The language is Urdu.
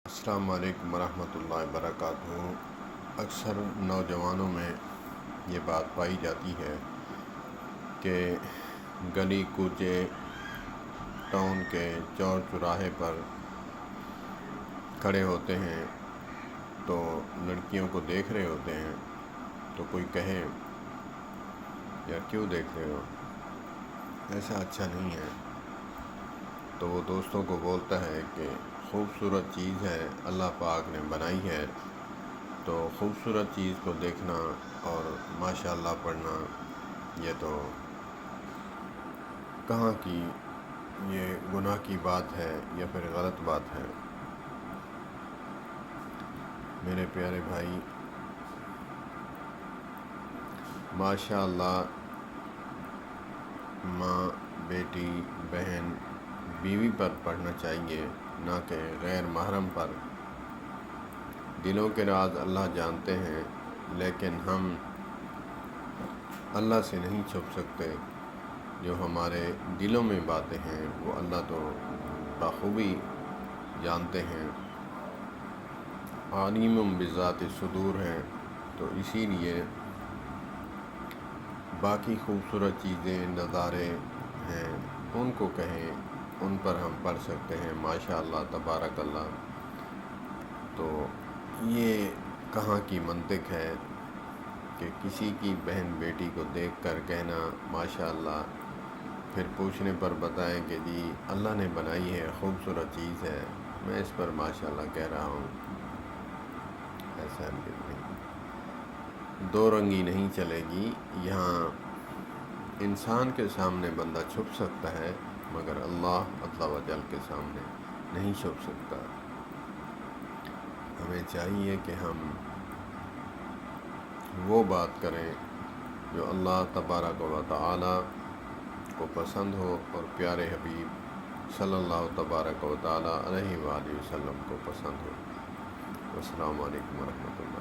السلام علیکم ورحمۃ اللہ وبرکاتہ۔ اکثر نوجوانوں میں یہ بات پائی جاتی ہے کہ گلی کوچے ٹاؤن کے چور چوراہے پر کھڑے ہوتے ہیں تو لڑکیوں کو دیکھ رہے ہوتے ہیں، تو کوئی کہے یار کیوں دیکھ رہے ہو، ایسا اچھا نہیں ہے، تو وہ دوستوں کو بولتا ہے کہ خوبصورت چیز ہے، اللہ پاک نے بنائی ہے، تو خوبصورت چیز کو دیکھنا اور ماشاء اللہ پڑھنا یہ تو کہاں کی یہ گناہ کی بات ہے یا پھر غلط بات ہے۔ میرے پیارے بھائی، ماشاء اللہ ماں، بیٹی، بہن، بیوی پر پڑھنا چاہیے، نہ کہ غیر محرم پر۔ دلوں کے راز اللہ جانتے ہیں، لیکن ہم اللہ سے نہیں چھپ سکتے۔ جو ہمارے دلوں میں باتیں ہیں وہ اللہ تو بخوبی جانتے ہیں، علیم بذات الصدور ہیں، تو اسی لیے باقی خوبصورت چیزیں، نظارے ہیں، ان کو کہیں، ان پر ہم پڑھ سکتے ہیں ماشاء اللہ تبارک اللہ۔ تو یہ کہاں کی منطق ہے کہ کسی کی بہن بیٹی کو دیکھ کر کہنا ماشاء اللہ، پھر پوچھنے پر بتائیں کہ جی اللہ نے بنائی ہے، خوبصورت چیز ہے، میں اس پر ماشاء اللہ کہہ رہا ہوں۔ ایسا نہیں، دو رنگی نہیں چلے گی۔ یہاں انسان کے سامنے بندہ چھپ سکتا ہے، مگر اللہ عز و جل کے سامنے نہیں چھپ سکتا۔ ہمیں چاہیے کہ ہم وہ بات کریں جو اللہ تبارک و تعالی کو پسند ہو اور پیارے حبیب صلی اللہ تبارک و تعالی علیہ وآلہ وسلم کو پسند ہو۔ السلام علیکم ورحمۃ اللہ۔